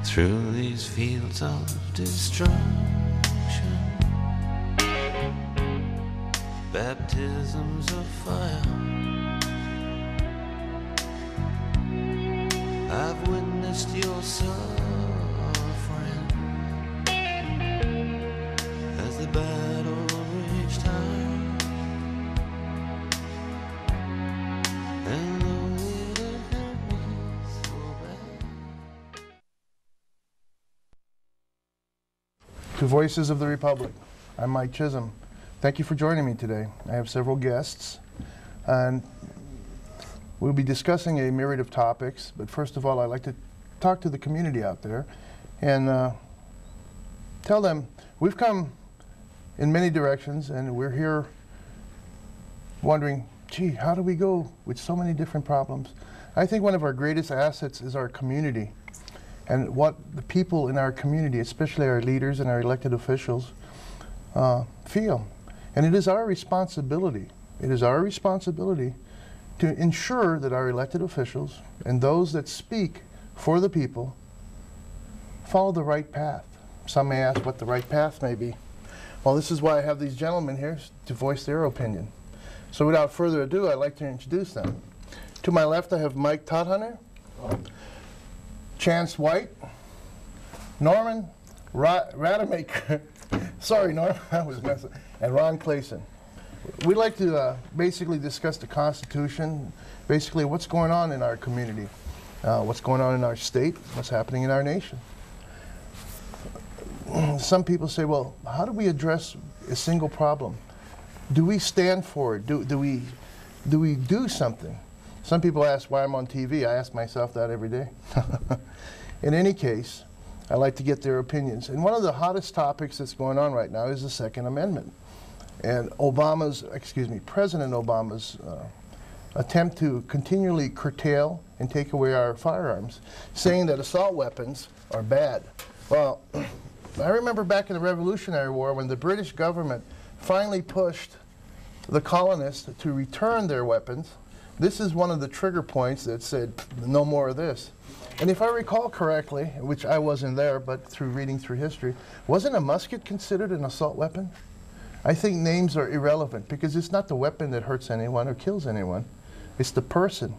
through these fields of destruction. Baptisms of fire, I've witnessed your suffering as the battle raged high, and though it hurt me so bad. To Voices of the Republic, I'm Mike Chisholm. Thank you for joining me today. I have several guests, and we'll be discussing a myriad of topics, but first of all, I'd like to talk to the community out there and tell them we've come in many directions, and we're here wondering, gee, how do we go with so many different problems? I think one of our greatest assets is our community, and what the people in our community, especially our leaders and our elected officials, feel. And it is our responsibility, to ensure that our elected officials and those that speak for the people follow the right path. Some may ask what the right path may be. Well, this is why I have these gentlemen here to voice their opinion. So without further ado, I'd like to introduce them. To my left, I have Mike Todhunter, Chance White, Norman Rademacher, sorry Norman, I was messing, and Ron Clayson. We'd like to basically discuss the Constitution, basically what's going on in our community, what's going on in our state, what's happening in our nation. Some people say, well, how do we address a single problem? Do we stand for it? Do we do something? Some people ask why I'm on TV. I ask myself that every day. In any case, I like to get their opinions. And one of the hottest topics that's going on right now is the Second Amendment. And President Obama's attempt to continually curtail and take away our firearms, saying that assault weapons are bad. Well, I remember back in the Revolutionary War when the British government finally pushed the colonists to return their weapons. This is one of the trigger points that said, no more of this. And if I recall correctly, which I wasn't there, but through reading through history, wasn't a musket considered an assault weapon? I think names are irrelevant because it's not the weapon that hurts anyone or kills anyone. It's the person.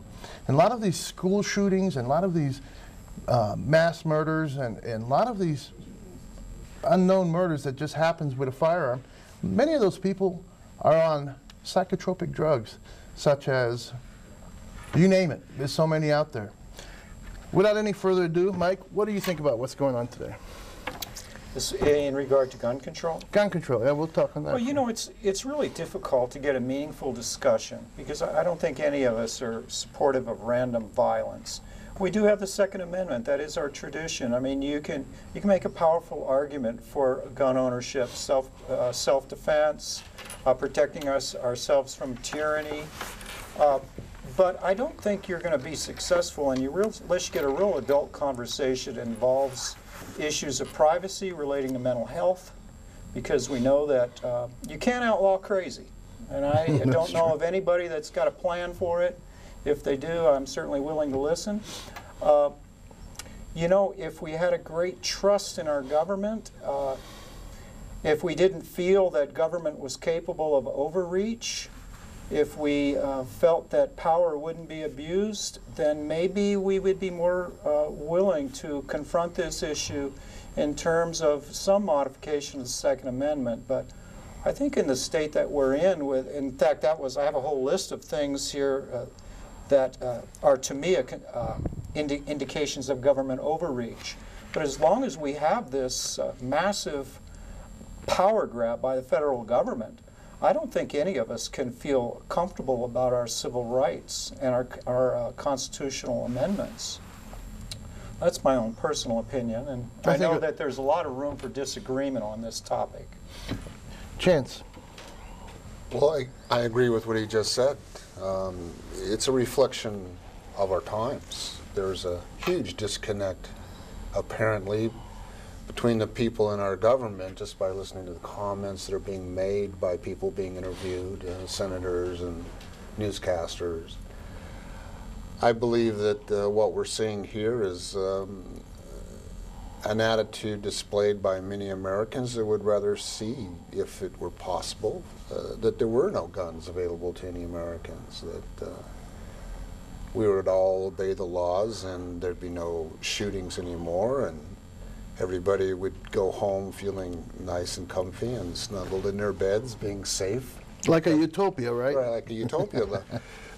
And a lot of these school shootings and a lot of these mass murders and a lot of these unknown murders that just happens with a firearm, many of those people are on psychotropic drugs, such as, you name it. There's so many out there. Without any further ado, Mike, what do you think about what's going on today? This, in regard to gun control? Gun control, yeah, we'll talk on that. Well, you know, it's really difficult to get a meaningful discussion because I don't think any of us are supportive of random violence. We do have the Second Amendment. That is our tradition. I mean, you can make a powerful argument for gun ownership, self-defense, protecting ourselves from tyranny. But I don't think you're going to be successful unless you get a real adult conversation that involves issues of privacy relating to mental health, because we know that you can't outlaw crazy. And I don't know of anybody that's got a plan for it. If they do, I'm certainly willing to listen. You know, if we had a great trust in our government, if we didn't feel that government was capable of overreach, if we felt that power wouldn't be abused, then maybe we would be more willing to confront this issue in terms of some modification of the Second Amendment. But I think in the state that we're in fact, I have a whole list of things here that are, to me, indications of government overreach. But as long as we have this massive power grab by the federal government, I don't think any of us can feel comfortable about our civil rights and our constitutional amendments. That's my own personal opinion, and I know that there's a lot of room for disagreement on this topic. Chance. Well, I agree with what he just said. It's a reflection of our times. There's a huge disconnect, apparently, between the people in our government, just by listening to the comments that are being made by people being interviewed, senators and newscasters. I believe that what we're seeing here is an attitude displayed by many Americans that would rather see, if it were possible, that there were no guns available to any Americans, that we would all obey the laws and there'd be no shootings anymore, and everybody would go home feeling nice and comfy and snuggled in their beds, being safe. Like a utopia, right? Right, like a utopia.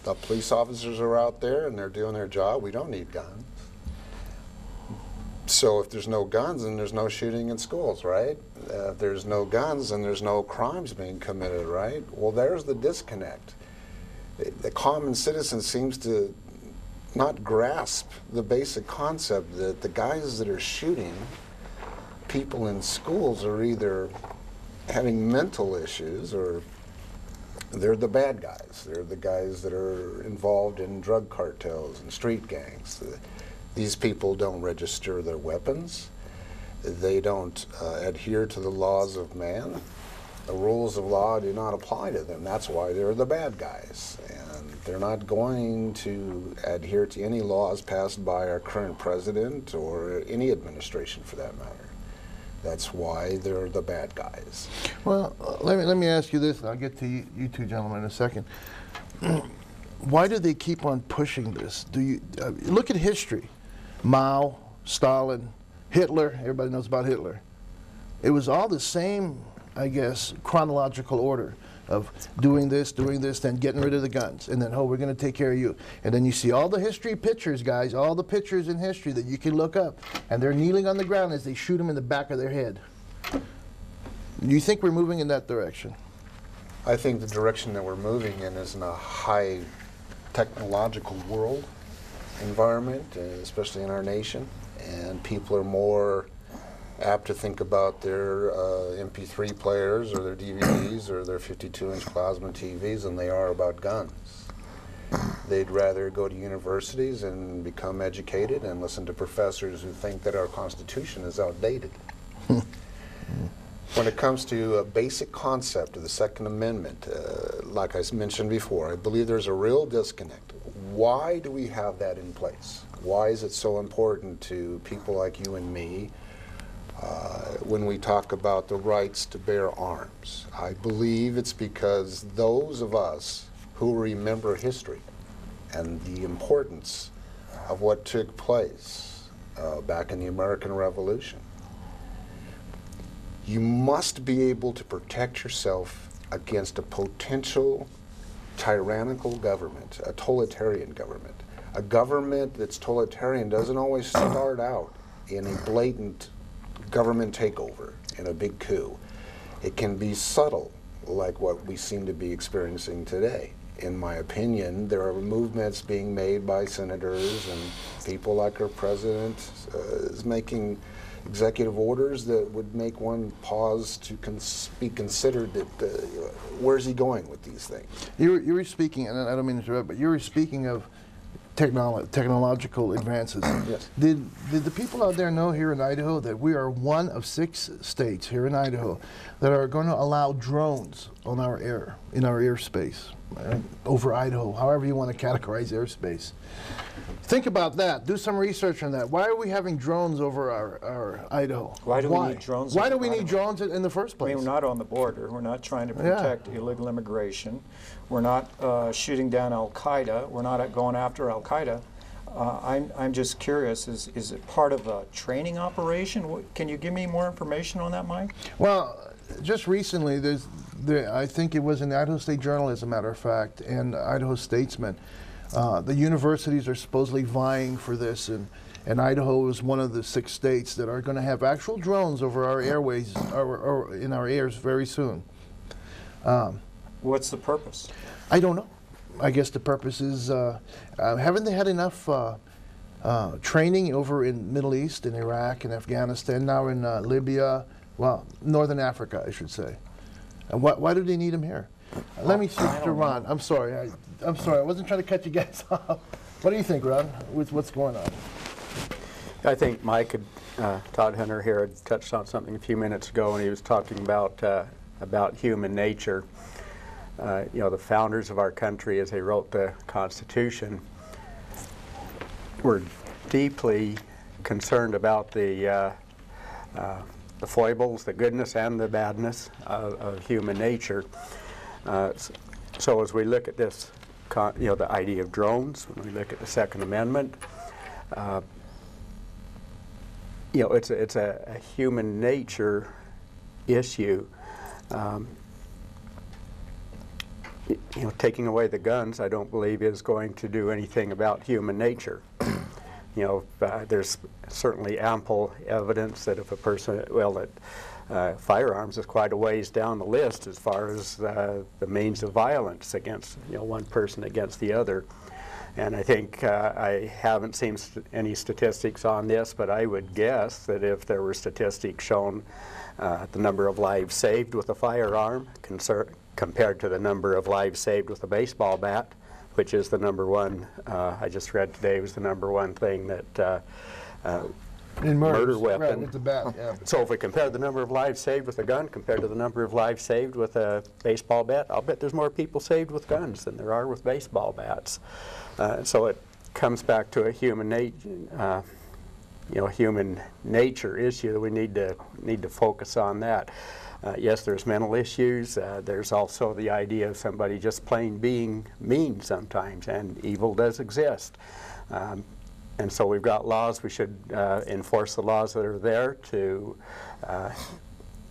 The police officers are out there and they're doing their job. We don't need guns. So if there's no guns, then there's no shooting in schools, right? If there's no guns, then there's no crimes being committed, right? Well, there's the disconnect. The common citizen seems to not grasp the basic concept that the guys that are shooting people in schools are either having mental issues or they're the bad guys. They're the guys that are involved in drug cartels and street gangs. These people don't register their weapons. They don't adhere to the laws of man. The rules of law do not apply to them. That's why they're the bad guys. And they're not going to adhere to any laws passed by our current president or any administration for that matter. That's why they're the bad guys. Well, let me ask you this, and I'll get to you two gentlemen in a second. Why do they keep on pushing this? Do you look at history? Mao, Stalin, Hitler. Everybody knows about Hitler. It was all the same, I guess, chronological order of doing this, then getting rid of the guns, and then, oh, we're going to take care of you. And then you see all the history pictures, guys, all the pictures in history that you can look up, and they're kneeling on the ground as they shoot them in the back of their head. Do you think we're moving in that direction? I think the direction that we're moving in is in a high technological world environment, especially in our nation, and people are more apt to think about their MP3 players or their DVDs or their 52-inch plasma TVs than they are about guns. They'd rather go to universities and become educated and listen to professors who think that our Constitution is outdated. When it comes to a basic concept of the Second Amendment, like I mentioned before, I believe there's a real disconnect. Why do we have that in place? Why is it so important to people like you and me when we talk about the rights to bear arms? I believe it's because those of us who remember history and the importance of what took place back in the American Revolution, you must be able to protect yourself against a potential tyrannical government, a totalitarian government. A government that's totalitarian doesn't always start out in a blatant government takeover, in a big coup. It can be subtle, like what we seem to be experiencing today. In my opinion, there are movements being made by senators and people like our president is making executive orders that would make one pause to be considered that where's he going with these things? You were speaking, and I don't mean to interrupt, but you were speaking of technological advances. Yes. Did the people out there know here in Idaho that we are one of 6 states here in Idaho that are going to allow drones on our in our airspace, right? Over Idaho, however you want to categorize airspace. Think about that. Do some research on that. Why are we having drones over our Idaho? Why do we need drones? Why do we over need Idaho? drones in the first place? I mean, we're not on the border. We're not trying to protect illegal immigration. We're not shooting down Al-Qaeda. We're not going after Al-Qaeda. I'm just curious, is it part of a training operation? Can you give me more information on that, Mike? Well, just recently, I think it was in the Idaho State Journal, as a matter of fact, and Idaho Statesman. The universities are supposedly vying for this, and Idaho is one of the 6 states that are going to have actual drones over our airways, or in our airs very soon. What's the purpose? I don't know. I guess the purpose is, haven't they had enough training over in Middle East, in Iraq, and Afghanistan, now in Libya, well, Northern Africa, I should say. And why do they need them here? Let me speak to Ron. I'm sorry. I'm sorry. I wasn't trying to cut you guys off. What do you think, Ron, with what's going on? I think Mike Todd Hunter here had touched on something a few minutes ago when he was talking about human nature. You know, the founders of our country, as they wrote the Constitution, were deeply concerned about the the foibles, the goodness, and the badness of human nature. So as we look at this, the idea of drones, when we look at the Second Amendment, it's a human nature issue. Taking away the guns, I don't believe is going to do anything about human nature. There's certainly ample evidence that if a person, firearms is quite a ways down the list as far as the means of violence against, one person against the other. And I think I haven't seen any statistics on this, but I would guess that if there were statistics showing the number of lives saved with a firearm compared to the number of lives saved with a baseball bat, which is the number one, I just read today, was the number one thing that In murder weapon. Right, with the bat, yeah. So if we compare the number of lives saved with a gun compared to the number of lives saved with a baseball bat, I'll bet there's more people saved with guns than there are with baseball bats. So it comes back to a human nature issue that we need to focus on that. Yes, there's mental issues. There's also the idea of somebody just plain being mean sometimes, and evil does exist. And so we've got laws. We should enforce the laws that are there to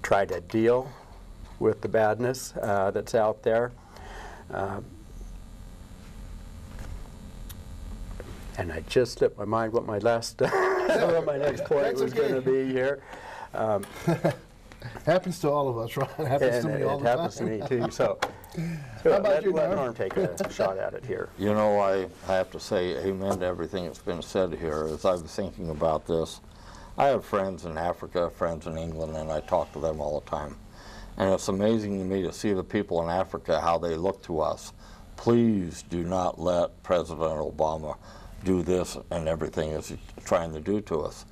try to deal with the badness that's out there. And I just slipped my mind what my last, what my next point was going to be here. Happens to all of us, right? It happens to me all the time. It happens to me too. So How about you, let Norm? Norm take a shot at it here. I have to say amen to everything that's been said here. As I was thinking about this, I have friends in Africa, friends in England, and I talk to them all the time. And it's amazing to me to see the people in Africa, how they look to us. Please do not let President Obama do this and everything as he's trying to do to us.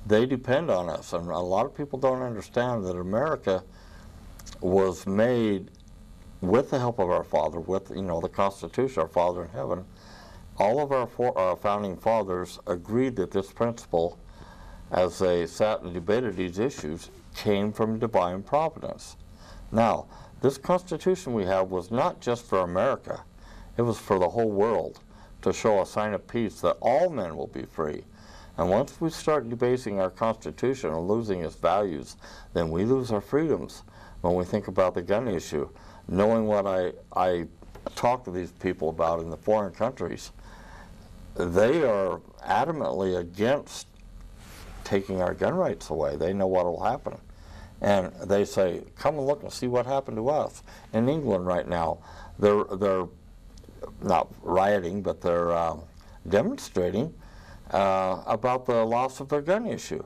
They depend on us, and a lot of people don't understand that America was made with the help of our Father, with the Constitution, our Father in heaven. All of our founding fathers agreed that this principle, as they sat and debated these issues, came from divine providence. Now, this Constitution we have was not just for America, it was for the whole world, to show a sign of peace that all men will be free. And once we start debasing our Constitution and losing its values, then we lose our freedoms. When we think about the gun issue, knowing what I talk to these people about in the foreign countries, they are adamantly against taking our gun rights away. They know what will happen. And they say, come and look and see what happened to us. In England right now, they're not rioting, but they're demonstrating about the loss of their gun issue.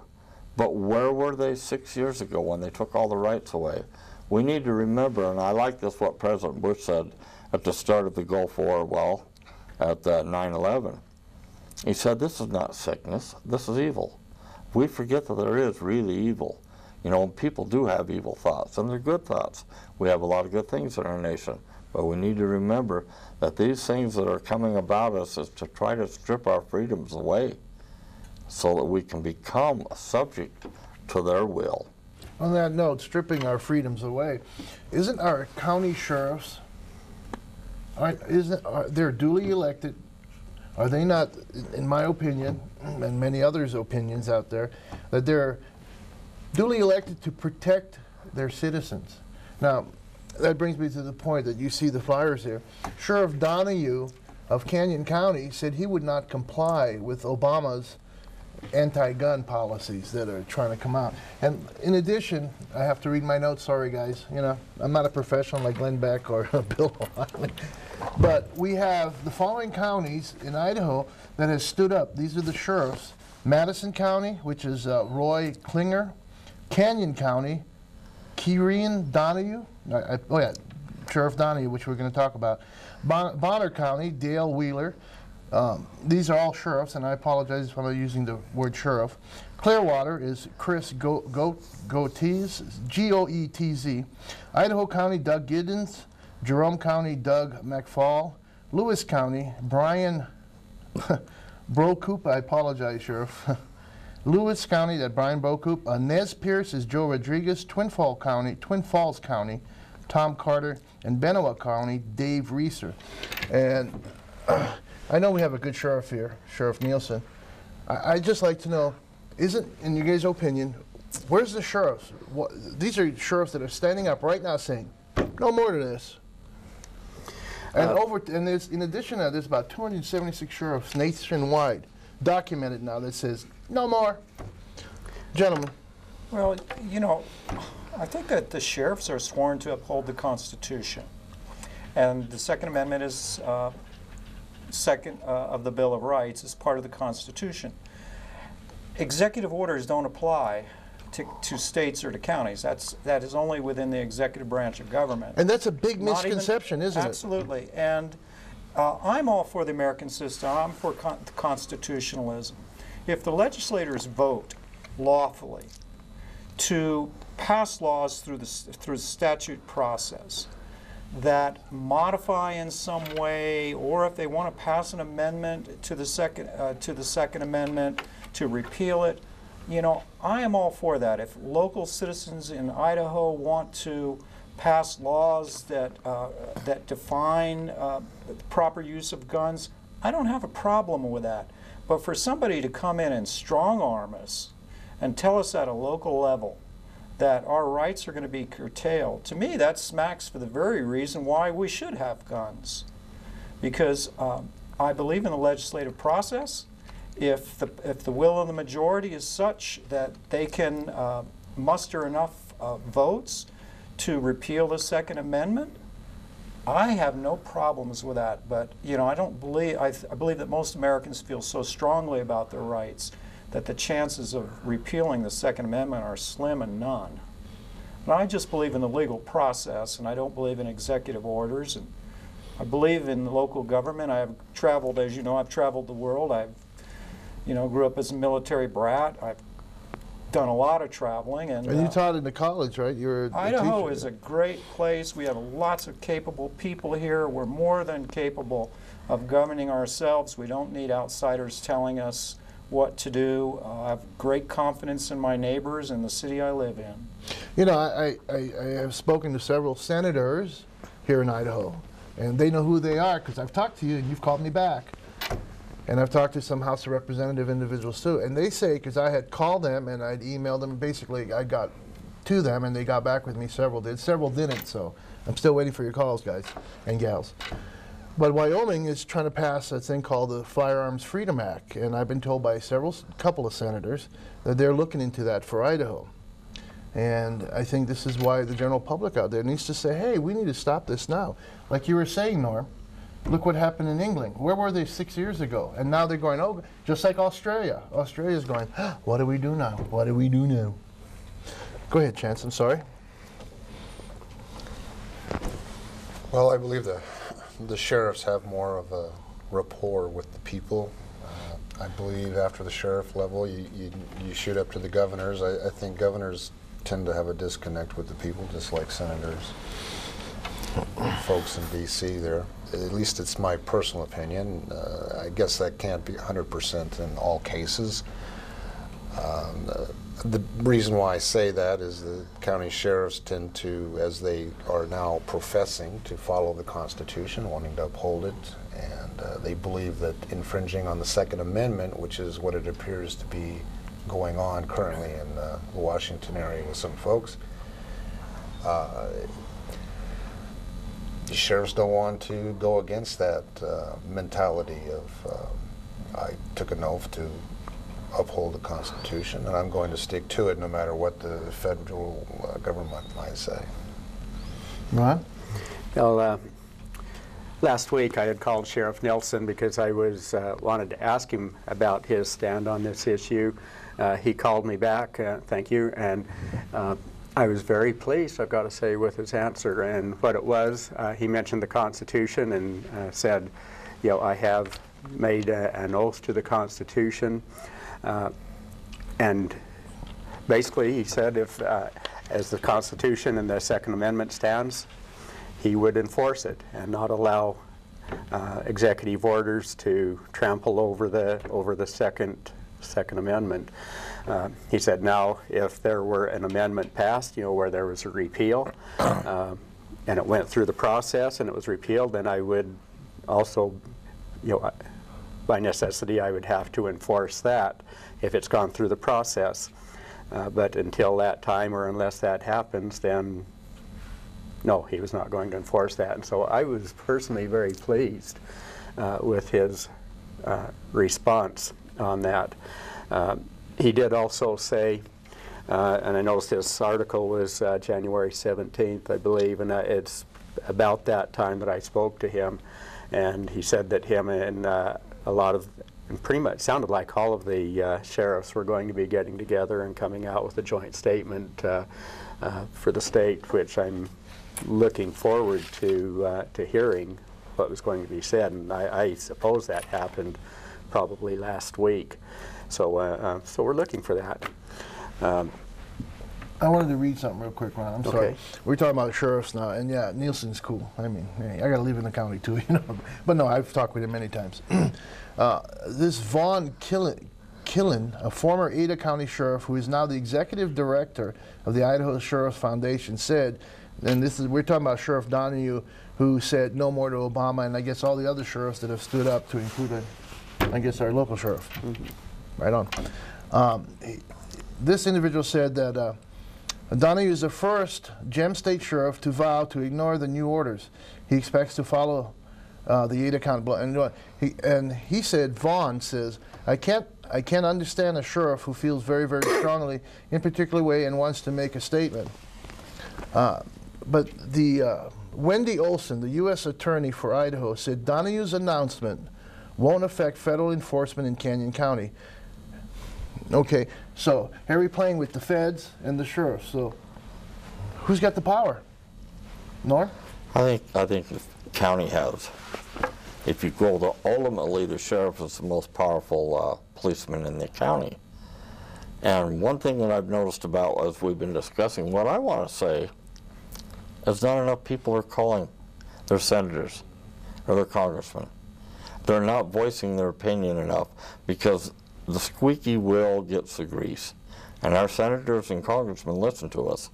But where were they 6 years ago when they took all the rights away? We need to remember, and I like this what President Bush said at the start of the Gulf War, at 9/11. He said, this is not sickness, this is evil. We forget that there is really evil. People do have evil thoughts, and they're good thoughts. We have a lot of good things in our nation, but we need to remember that these things that are coming about us is to try to strip our freedoms away so that we can become subject to their will. On that note, stripping our freedoms away, isn't our county sheriffs, they're duly elected? Are they not, in my opinion, and many others' opinions out there, that they're duly elected to protect their citizens? Now, that brings me to the point that you see the flyers here. Sheriff Donahue of Canyon County said he would not comply with Obama's anti-gun policies that are trying to come out. And in addition, I have to read my notes, sorry guys, I'm not a professional like Glenn Beck or Bill O'Reilly. But we have the following counties in Idaho that has stood up. These are the sheriffs. Madison County, which is Roy Klinger. Canyon County, Kieran Donahue. Sheriff Donahue, which we're going to talk about. Bonner County, Dale Wheeler. These are all sheriffs, and I apologize if I'm using the word sheriff. Clearwater is Chris Goetz, G-O-E-T-Z. Idaho County, Doug Giddens. Jerome County, Doug McFall. Lewis County, Brian Brocoop, I apologize, Sheriff. Lewis County, that Brian Bocoup. Nez Pierce is Joe Rodriguez. Twin Falls County, Tom Carter. And Benowak County, Dave Reeser. And I know we have a good sheriff here, Sheriff Nielsen. I'd just like to know, in your guys' opinion, where's the sheriffs? These are sheriffs that are standing up right now saying, no more to this. And there's, in addition to that, there's about 276 sheriffs nationwide documented now that says, no more. Gentlemen. Well, you know, I think that the sheriffs are sworn to uphold the Constitution. And the Second Amendment is second of the Bill of Rights, is part of the Constitution. Executive orders don't apply to states or to counties. That is only within the executive branch of government. And that's a big misconception, isn't it? Absolutely. And I'm all for the American system. I'm for constitutionalism. If the legislators vote lawfully to pass laws through the statute process that modify in some way, or if they want to pass an amendment to the Second Amendment to repeal it, you know, I am all for that. If local citizens in Idaho want to pass laws that define the proper use of guns, I don't have a problem with that. But for somebody to come in and strong-arm us and tell us at a local level that our rights are going to be curtailed, to me that smacks for the very reason why we should have guns. Because I believe in the legislative process. If the will of the majority is such that they can muster enough votes to repeal the Second Amendment, I have no problems with that. But you know, I believe that most Americans feel so strongly about their rights that the chances of repealing the Second Amendment are slim and none. And I just believe in the legal process, and I don't believe in executive orders. And I believe in local government. I have traveled, as you know, I've traveled the world. I've grew up as a military brat. I've done a lot of traveling. And you taught in the college, right? Idaho is a great place. We have lots of capable people here. We're more than capable of governing ourselves. We don't need outsiders telling us what to do. I have great confidence in my neighbors and the city I live in. You know, I have spoken to several senators here in Idaho, and they know who they are because I've talked to you and you've called me back. And I've talked to some House of Representative individuals too, and they say, because I had called them and I'd emailed them, basically I got to them and they got back with me, several didn't, so I'm still waiting for your calls, guys and gals. But Wyoming is trying to pass a thing called the Firearms Freedom Act, and I've been told by a couple of senators that they're looking into that for Idaho. And I think this is why the general public out there needs to say, hey, we need to stop this now. Like you were saying, Norm, look what happened in England. Where were they 6 years ago? And now they're going, oh, just like Australia. Australia's going, what do we do now? What do we do now? Go ahead, Chance, I'm sorry. Well, I believe the sheriffs have more of a rapport with the people. I believe after the sheriff level, you shoot up to the governors. I think governors tend to have a disconnect with the people, just like senators, folks in D.C. there. At least it's my personal opinion. I guess that can't be 100% in all cases. The reason why I say that is the county sheriffs tend to, as they are now professing, to follow the Constitution, wanting to uphold it, and they believe that infringing on the Second Amendment, which is what it appears to be going on currently in the Washington area with some folks, the sheriffs don't want to go against that mentality of I took an oath to uphold the Constitution, and I'm going to stick to it no matter what the federal government might say. Ron? Well, last week I had called Sheriff Nelson because I wanted to ask him about his stand on this issue. He called me back, thank you, and I was very pleased, I've got to say, with his answer. And what it was, he mentioned the Constitution and said, you know, I have made an oath to the Constitution. And basically he said if, as the Constitution and the Second Amendment stands, he would enforce it and not allow executive orders to trample over the Second Second Amendment. He said now if there were an amendment passed, you know, where there was a repeal, and it went through the process and it was repealed, then I would also, you know, by necessity I would have to enforce that if it's gone through the process. But until that time, or unless that happens, then no, he was not going to enforce that. And so I was personally very pleased with his response on that. He did also say, and I noticed this article was January 17th, I believe, and it's about that time that I spoke to him, and he said that him and a lot of, and pretty much sounded like all of the sheriffs were going to be getting together and coming out with a joint statement for the state, which I'm looking forward to hearing what was going to be said, and I suppose that happened probably last week. So, so we're looking for that. I wanted to read something real quick, Ron. I'm sorry. Okay. We're talking about sheriffs now, and yeah, Nielsen's cool. I mean, hey, I got to live in the county too, you know. But no, I've talked with him many times. This Vaughn Killen, a former Ada County sheriff who is now the executive director of the Idaho Sheriff's Foundation, said, and this is, we're talking about Sheriff Donahue, who said no more to Obama, and I guess all the other sheriffs that have stood up to include, I guess, our local sheriff. Right on. This individual said that Donahue is the first Gem State sheriff to vow to ignore the new orders. He expects to follow the Ada County law. And he said, Vaughn says, I can't understand a sheriff who feels very, very strongly in a particular way and wants to make a statement. But the Wendy Olson, the U.S. Attorney for Idaho, said Donahue's announcement won't affect federal enforcement in Canyon County. Okay, so here we're playing with the feds and the sheriff. So who's got the power? Norm? I think the county has. If you go to ultimately, the sheriff is the most powerful policeman in the county. And one thing that I've noticed about, as we've been discussing, what I want to say is not enough people are calling their senators or their congressmen. They're not voicing their opinion enough, because the squeaky wheel gets the grease. And our senators and congressmen listen to us.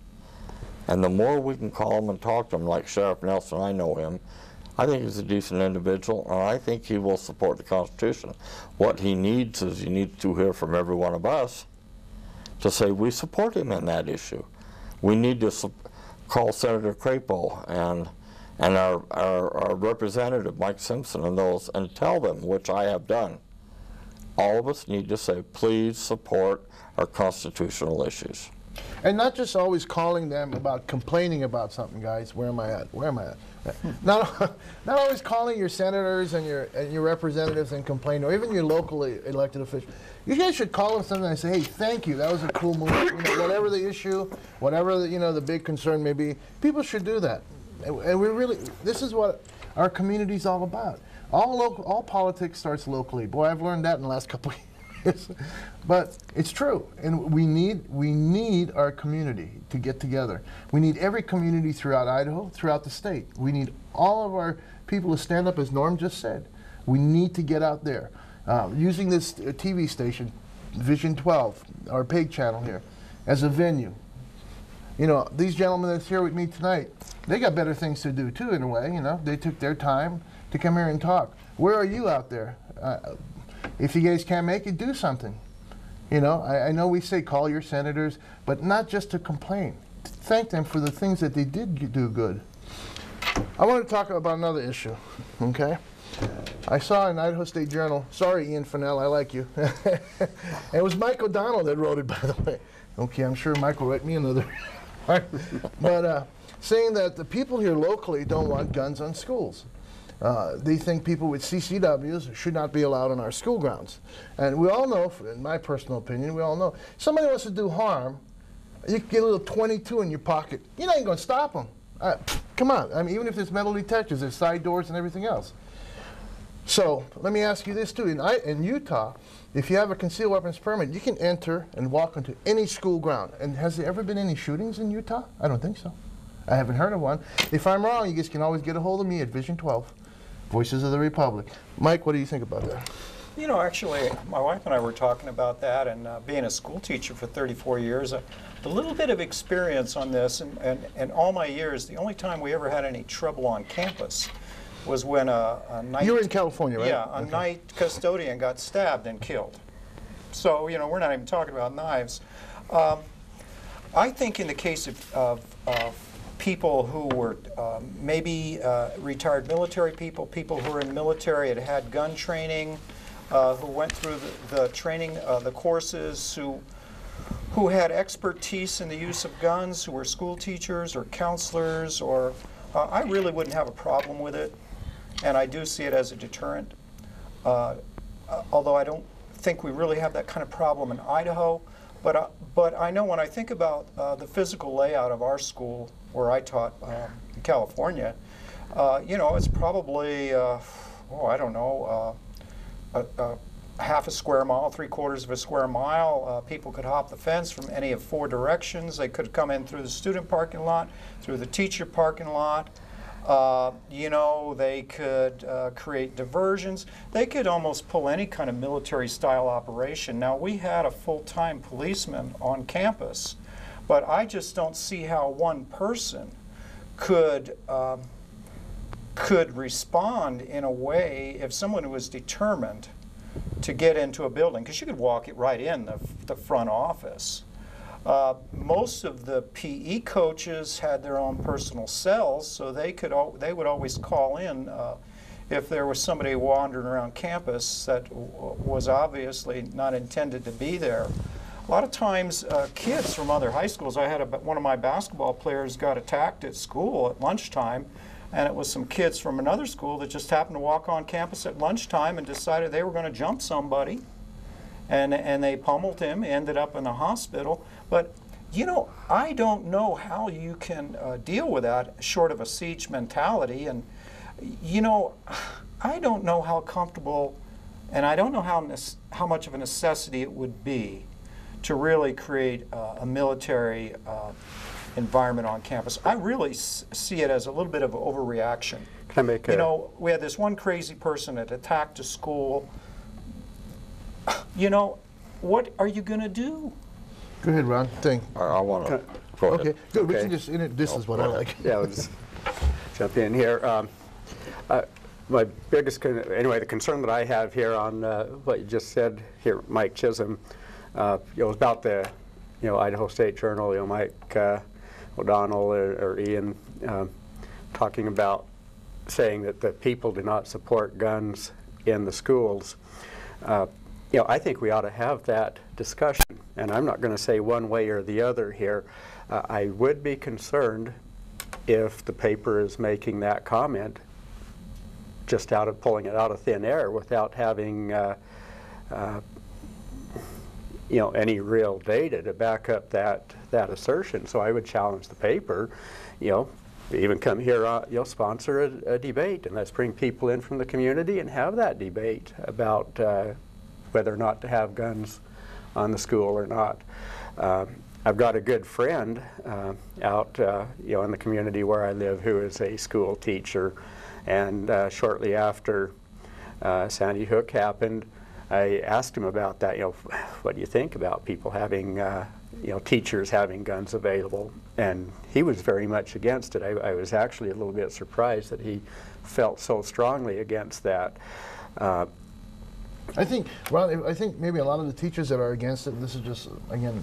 And the more we can call them and talk to them, like Sheriff Nelson, I know him, I think he's a decent individual, and I think he will support the Constitution. What he needs is he needs to hear from every one of us to say we support him in that issue. We need to call Senator Crapo and our representative, Mike Simpson, and those, and tell them, which I have done. All of us need to say, please support our constitutional issues. And not just always calling them about complaining about something, guys. Where am I at? Where am I at? Not always calling your senators and your representatives and complaining, or even your locally elected officials. You guys should call them something and say, hey, thank you, that was a cool move. You know, whatever the issue, whatever the, the big concern may be, people should do that. And we really, this is what our community's all about. All politics starts locally. Boy, I've learned that in the last couple of years. But it's true, and we need our community to get together. We need every community throughout Idaho, throughout the state. We need all of our people to stand up, as Norm just said. We need to get out there. Using this TV station, Vision 12, our PEG channel here, as a venue. You know, these gentlemen that's here with me tonight, they got better things to do too, in a way. You know, they took their time to come here and talk. Where are you out there? If you guys can't make it, do something. You know, I know we say call your senators, but not just to complain. Thank them for the things that they did do good. I want to talk about another issue, okay? I saw in Idaho State Journal, sorry Ian Fennell, I like you. It was Mike O'Donnell that wrote it, by the way. Okay, I'm sure Mike will write me another. But saying that the people here locally don't want guns on schools. They think people with CCWs should not be allowed on our school grounds. And we all know, in my personal opinion, we all know, somebody wants to do harm, you can get a little 22 in your pocket, you're not even going to stop them. Come on, I mean, even if there's metal detectors, there's side doors and everything else. So, let me ask you this too, in Utah, if you have a concealed weapons permit, you can enter and walk into any school ground. And has there ever been any shootings in Utah? I don't think so. I haven't heard of one. If I'm wrong, you guys can always get a hold of me at Vision 12. Voices of the Republic. Mike, what do you think about that? You know, actually, my wife and I were talking about that, and being a school teacher for 34 years, a little bit of experience on this, and all my years, the only time we ever had any trouble on campus was when a night... You were in California, right? Yeah, a night custodian got stabbed and killed. So, you know, we're not even talking about knives. I think in the case of people who were maybe retired military people, people who were in military, had gun training, who went through the training, the courses, who had expertise in the use of guns, who were school teachers or counselors, or I really wouldn't have a problem with it, and I do see it as a deterrent. Although I don't think we really have that kind of problem in Idaho, but I know when I think about the physical layout of our school, where I taught in California, you know, it's probably, I don't know, half a square mile, 3/4 of a square mile. People could hop the fence from any of 4 directions. They could come in through the student parking lot, through the teacher parking lot. You know, they could create diversions. They could almost pull any kind of military-style operation. Now, we had a full-time policeman on campus, but I just don't see how one person could respond in a way if someone was determined to get into a building, because you could walk it right in the front office. Most of the PE coaches had their own personal cells, so they would always call in if there was somebody wandering around campus that was obviously not intended to be there. A lot of times, kids from other high schools, I had one of my basketball players got attacked at school at lunchtime, and it was some kids from another school that just happened to walk on campus at lunchtime and decided they were going to jump somebody, and they pummeled him, ended up in the hospital. But, you know, I don't know how you can deal with that short of a siege mentality, and, you know, I don't know how comfortable, and I don't know how much of a necessity it would be to really create a military environment on campus. I really see it as a little bit of an overreaction. Can I make You know, we had this one crazy person that attacked a school. You know, what are you going to do? Go ahead, Ron. Thing. I want to. Go ahead. Okay, good. We Okay. can just, this is what I like. Yeah, we'll just jump in here. My biggest, the concern that I have here on what you just said here, Mike Chisholm, was about the, Idaho State Journal, Mike O'Donnell or Ian talking about saying that the people do not support guns in the schools. I think we ought to have that discussion, and I'm not going to say one way or the other here. I would be concerned if the paper is making that comment just pulling it out of thin air without having any real data to back up that assertion. So I would challenge the paper, even come here, sponsor a debate, and let's bring people in from the community and have that debate about whether or not to have guns on the school or not. I've got a good friend out, in the community where I live who is a school teacher, and shortly after Sandy Hook happened, I asked him about that. What do you think about people having, teachers having guns available? And he was very much against it. I was actually a little bit surprised that he felt so strongly against that. I think, Ron, I think maybe a lot of the teachers that are against it, this is just, again,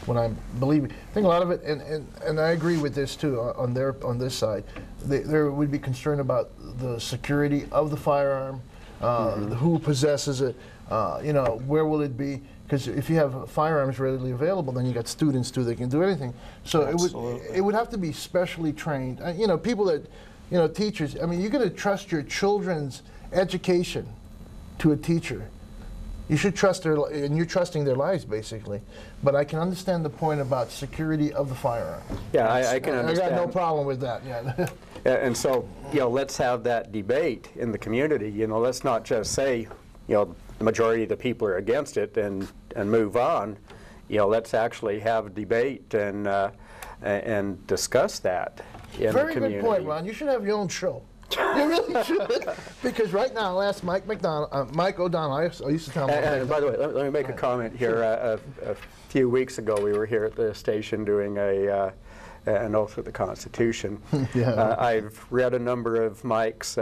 what I'm believing, I think a lot of it, and I agree with this too, on this side, there would be concern about the security of the firearm, who possesses it, where will it be? Because if you have firearms readily available, then you got students too, they can do anything. So it would have to be specially trained. People that, teachers, I mean, you're going to trust your children's education to a teacher. You should trust and you're trusting their lives, basically. But I can understand the point about security of the firearm. Yeah, I can understand. I got no problem with that, yeah. And so, let's have that debate in the community. Let's not just say, the majority of the people are against it and move on. Let's actually have a debate and discuss that in the community. Very good point, Ron. You should have your own show. You really should. Because right now, I'll ask Mike O'Donnell. I used to tell him. And by the way, let me make a comment here. A few weeks ago, we were here at the station doing an oath with the Constitution. Yeah. I've read a number of Mike's,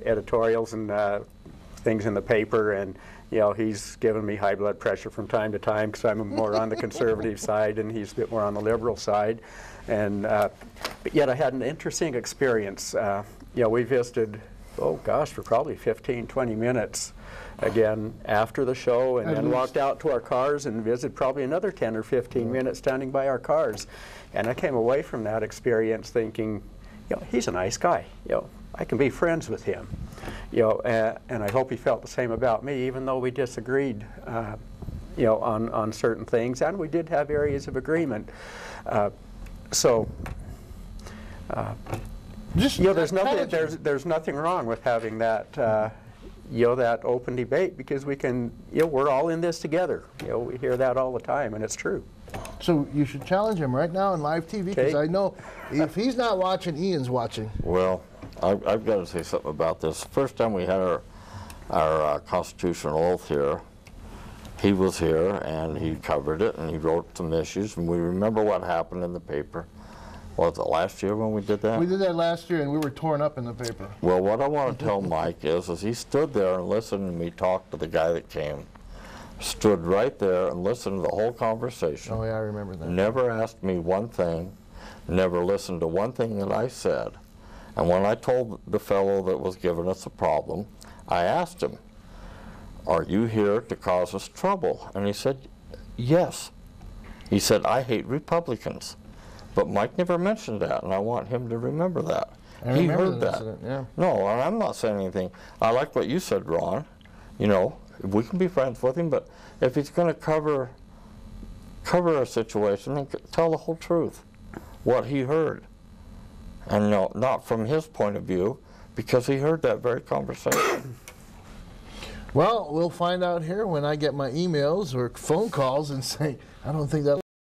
editorials and things in the paper, and he's given me high blood pressure from time to time because I'm more on the conservative side and he's a bit more on the liberal side. And but yet I had an interesting experience. We visited, oh gosh, for probably 15, 20 minutes again after the show, and then walked out to our cars and visited probably another 10 or 15 minutes standing by our cars. And I came away from that experience thinking, he's a nice guy. I can be friends with him. And I hope he felt the same about me, even though we disagreed, on certain things, and we did have areas of agreement. There's nothing wrong with having that, that open debate, because we can, we're all in this together. We hear that all the time, and it's true. So you should challenge him right now on live TV, because I know if he's not watching, Ian's watching. Well, I've got to say something about this. The first time we had our constitutional oath here, he was here and he covered it and he wrote some issues, and we remember what happened in the paper. Was it last year when we did that? We did that last year and we were torn up in the paper. Well, what I want to tell Mike is he stood there and listened to me talk to the guy that came. Stood right there and listened to the whole conversation. Oh yeah, I remember that. Never asked me one thing, never listened to one thing that I said. And when I told the fellow that was giving us a problem, I asked him, "Are you here to cause us trouble?" And he said, "Yes." He said, "I hate Republicans." But Mike never mentioned that, and I want him to remember that. He heard that. Incident, yeah. No, and I'm not saying anything. I like what you said, Ron. We can be friends with him, but if he's going to cover a situation, then tell the whole truth, what he heard. And not from his point of view, because he heard that very conversation. Well, we'll find out here when I get my emails or phone calls and say, I don't think that